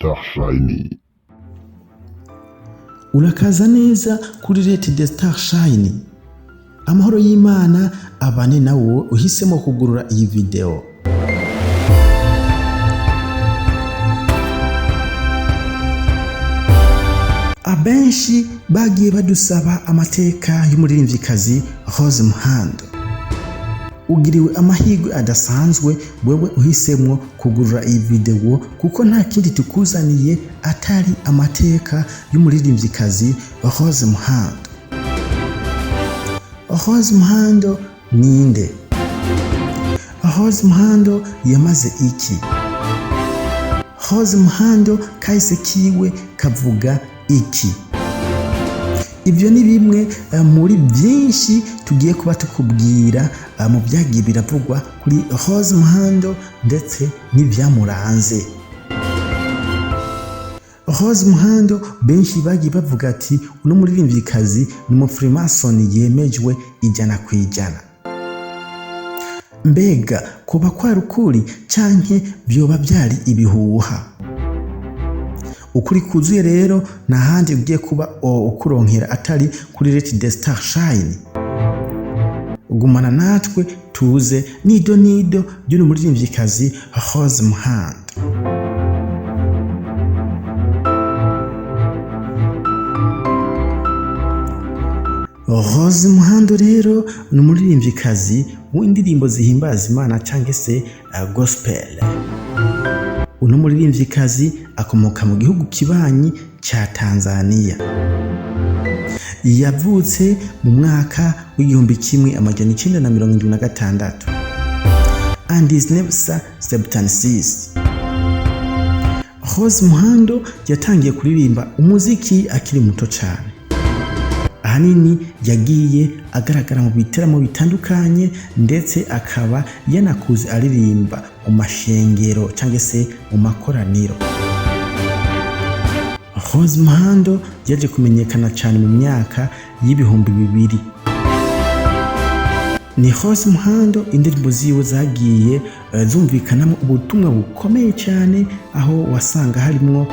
Star Shine. Urakaza neza kuri Let the Star Shine. Amahoro y'Imana abane nawo uhisemo kugurura iyi video. Abenshi bagiye badusaba amateka y'umuririmvyikazi Rose Muhando. Ugiriwe amahirwe adasanzwe wewe uhisemwo kugurura iyi video kuko nta kindi tukuzaniye atari amateka y'umuririmvyikazi Rose Muhando. Rose Muhando ninde? Rose Muhando yamaze iki? Rose Muhando kahise kiwe kavuga iki? Ibyo ni bimwe muri byinshi tugiye kuba tukubwira mu byagiye biravugwa kuri Rose Muhando ndetse n'ibyamuranze. Rose Muhando benshi bagiye bavuga ati uno muririmvyikazi ni umufrimason yemejwe 100%. Mbega kuba kwa rukuri canke byoba byari ibihuha? Ukuri kuzuye rero na handi ugiye kuba ukuronkera atari kuri Let the Star Shine. Gumana natwe tuze nido by'uno muririmvyikazi Rose Muhando. Rose Muhando rero ni umuririmvyikazi w'indirimbo zihimbaza Imana cyangwa se gospel. Uno muririmvyikazi akomoka mu gihugu kibanyi cya Tanzania. Yavutse mu mwaka w'1976 and is never Septansis. Rose Muhando yatangiye kuririmba umuziki akiri muto cyane. Ahanini yagiye agaragara mu biteramo bitandukanye ndetse akaba yanakuze aririmba mu mashengero cyangwa se mu makoraniro. Rose Muhando yaje kumenyekana cyane mu myaka y'ibihumbi 2000. Ni Rose Muhando indirimbo ziwe zagiye zumvikanamo ubutumwa bukomeye cyane, aho wasanga harimo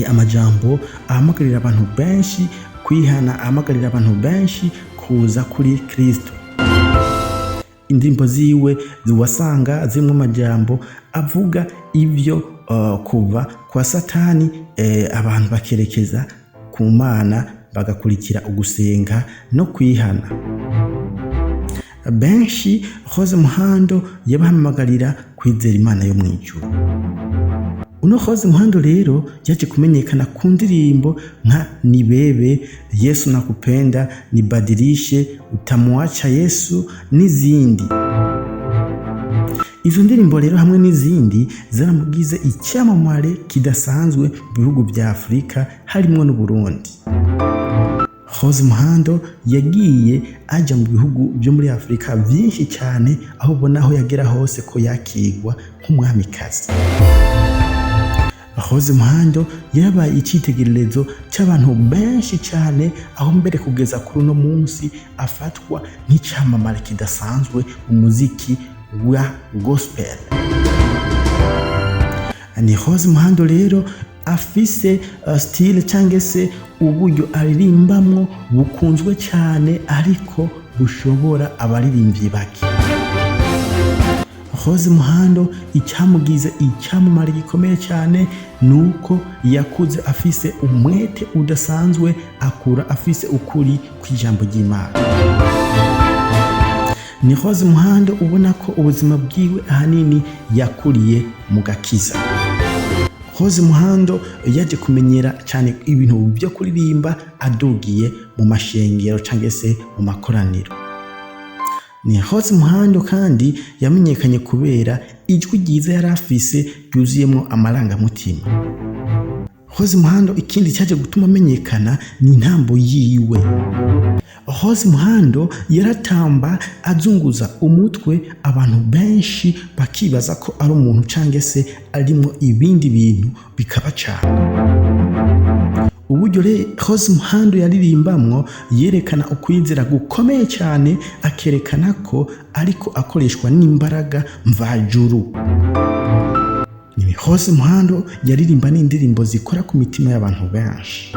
amajambo ahamagarira abantu benshi kwihana, ahamagarira abantu benshi kuza kuri Kristo. Indirimbo ziwe ziwasanga zimwe amajambo avuga ibyo kuva kwa Satani abantu bakerekeza ku Mana bagakurikira ugusenga no kwihana. Benshi Rose Muhando yabahamagarira kwizera Imana yo mwijuru. Uno Rose Muhando rero yaje kumenyekana ku ndirimbo nka Nibebe, Yesu nakupenda, Nibadilishe, Utamuacha Yesu n'izindi. Izo ndirimbo rero hamwe n'izindi zaramugize icyamamare kidasanzwe mu bihugu bya Afrika harimo n'u Burundi. Rose Muhando yagiye ajya mu bihugu byo muri Afrika byinshi cyane, aho ubona aho yagera hose ko yakigwa nk'umwamikazi. Rose Muhando yabaye icyitegererezo cy'abantu benshi cyane, aho mbere kugeza kuri uno munsi afatwa nk'icyamamare kidasanzwe mu muziki wa gospel. Ni Rose Muhando rero afise style cyangwa se uburyo aririmbamwo bukunzwe cyane ariko bushobora abaririmbyi bake. Rose Muhando icyamugize icyamamare gikomeye cyane nuko yakuze afise umwete udasanzwe, akura afise ukuri kw'ijambo ry'Imana. Ni Rose Muhando ubona ko ubuzima bwiwe ahanini yakuriye mu gakiza. Rose Muhando yaje kumenyera cyane ibintu byo kuririmba adugiye mu mashengero cyangwa se mu makoraniro. Ni Rose Muhando kandi yamenyekanye kubera ijwi ryiza yari afise ryuzuyemo amarangamutima. Rose Muhando ikindi cyaje gutuma amenyekana ni intambo yiwe. Rose Muhando yaratamba azunguza umutwe, abantu benshi bakibaza ko ari umuntu cyangwa se arimo ibindi bintu bikabacana. Uburyo Rose Muhando yaririmbamwo yerekana ukwizera gukomeye cyane, akerekana ko ariko akoreshwa n'imbaraga mvajuru. Ni Rose Muhando yaririmba n'indirimbo zikora ku mitima y'abantu benshi.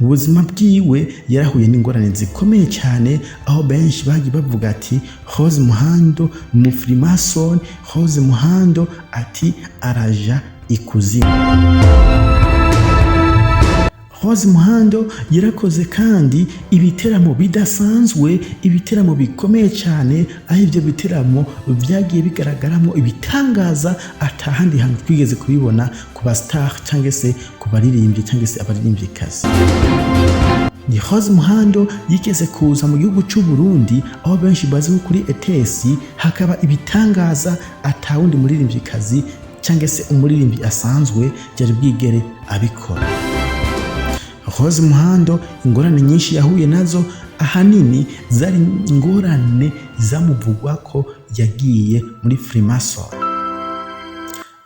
Mu buzima bwiwe yarahuye n'ingorane zikomeye cyane, aho benshi bagiye bavuga ati Rose Muhando ni umufrimason, Rose Muhando ati araja ikuzimu. Rose Muhando yarakoze kandi ibiteramo bidasanzwe, ibiteramo bikomeye cyane, aho ibyo biteramo byagiye bigaragaramo ibitangaza atahandi hantu twigeze kubibona ku ba star cyangwa se ku baririmbyi cyangwa se abaririmbyikazi. Ni Rose Muhando yigeze kuza mu gihugu cy'u Burundi, aho benshi bazi kuri ETS hakaba ibitangaza atawundi muririmbyikazi cyangwa se umuririmbyi asanzwe yari bwigere abikora. Rose Muhando ingorane nyinshi yahuye nazo, ahanini zari ingorane zamuvugwa ko yagiye muri Freemason.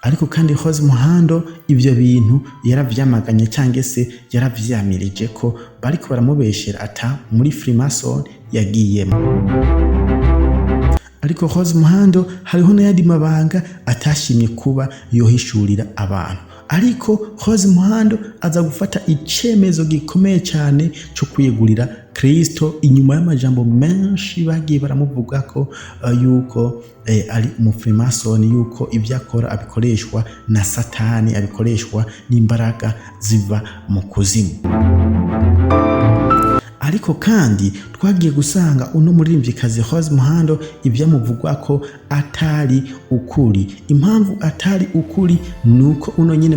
Ariko kandi Rose Muhando ibyo bintu yaravyamaganye cyangwa se yaravyamirije ko bariko baramubeshera ata muri Freemason yagiyemo. Ariko Rose Muhando hariho n'ayandi mabanga atashimye kuba yohishurira abantu. Ariko Rose Muhando aza gufata icemezo gikomeye cyane cyo kwiyegurira Kristo, inyuma y'amajambo menshi bagiye baramuvuga ko yuko ari umufrimason, yuko ibyo akora abikoreshwa na Satani, abikoreshwa n'imbaraga ziva mu kuzimu. Ariko kandi twagiye gusanga uno muririmbyikazi Rose Muhando ibyamuvugwa ko atari ukuri. Impamvu atari ukuri nuko uno nyine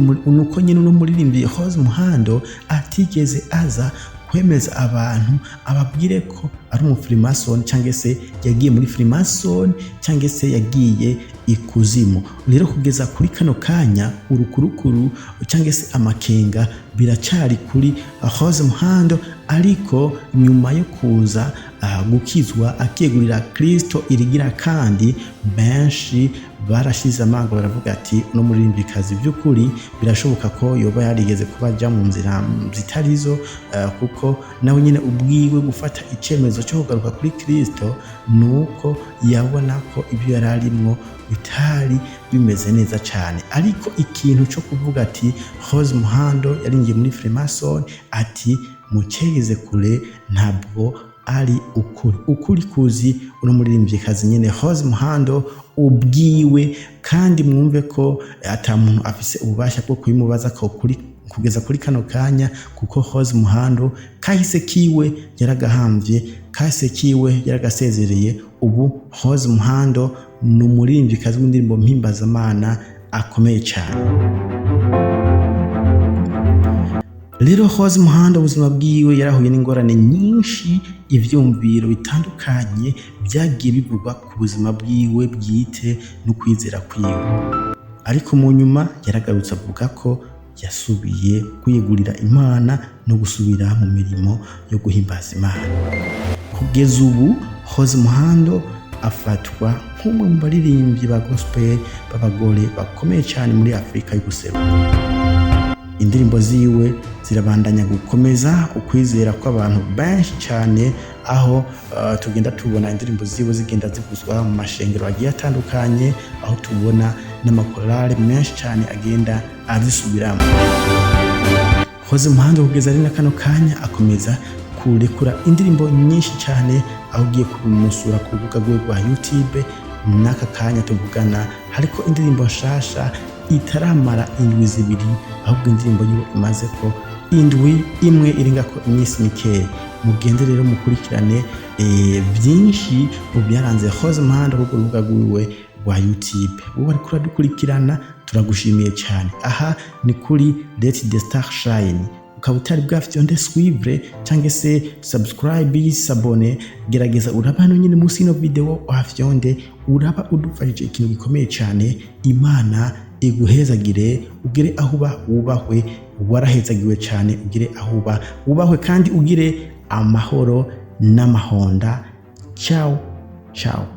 uno muririmbyi Rose Muhando atigeze aza kwemeza abantu ababwire ko ari umufrimason cyangwa se yagiye muri Freemason cyangwa se yagiye ikuzimu. Rero kugeza kuri kano kanya urukurukuru cyangwa se amakenga biracari kuri Rose Muhando, ariko nyuma yo kuza gukizwa akegurira Kristo irigira kandi benshi barashize amanga baravuga ati no muririmbyikazi by'ukuri birashoboka ko yoba yarigeze kuba ajya mu nzira zitarizo, kuko nawe nyine ubwiwe gufata icemezo cyo kugaruka kuri Kristo nuko yabona ko ibyo yararimwo bitari bimeze neza cyane. Ariko ikintu cyo kuvuga ati Rose Muhando yaringiye muri Freemason ati mucegeze kure ntabwo ari ukuri kuzi uno muririmbyikazi nyine Rose Muhando ubwiwe, kandi mwumve ko ata muntu afise ububasha bwo kubimubaza ko kugeza kuri kano kanya, kuko Rose Muhando kahise kiwe yaragahambye, kahise kiwe yaragasezereye. Ubu Rose Muhando ni umuririmbyikazi w'indirimbo mpimbazamana akomeye cyane. Rero Rose Muhando ubuzima bwiwe yarahuye n'ingorane nyinshi, ivyumviro bitandukanye byagiye bivugwa ku buzima bwiwe bwite no kwizera kwiwe. Ariko mu nyuma yaragarutse avuga ko yasubiye kwiyegurira Imana no gusubira mu mirimo yo guhimbaza Imana. Kugeza ubu Rose Muhando afatwa nk'umwe mu baririmbyi ba gospel b'abagore bakomeye cyane muri Afrika y'ubuseruko. Indirimbo ziwe zirabandanya gukomeza ukwizera kw'abantu benshi cyane, aho tugenda tubona indirimbo ziwe zigenda zivuzwa mu mashengero agiye atandukanye, aho tubona n'amakorale menshi cyane agenda azisubiramo. Rose Muhando kugeza ari na kano kanya akomeza kurekura indirimbo nyinshi cyane, aho ugiye kumusura ku rubuga rwe rwa YouTube n'aka kanya tuvugana hariko indirimbo nshasha itaramara indwi zibiri, ahubwo indirimbo yiwe imaze ko indwi imwe irenga ko iminsi mikeya. Mugende rero mukurikirane byinshi mu byaranze Rose Muhando ku rubuga rwiwe rwa YouTube. Wowe ariko uradukurikirana turagushimiye cyane. Aha ni kuri Let the Star Shine. Ukaba utari bwafite suivre cyangwa se subscribe, sabone, gerageza uraba hano nyine munsi ino video wafyonde, uraba udufashije ikintu gikomeye cyane. Imana iguhezagire, ugire aho uba wubahwe, warahezagiwe cyane, ugire aho uba wubahwe kandi ugire amahoro n'amahonda. Ciao ciao.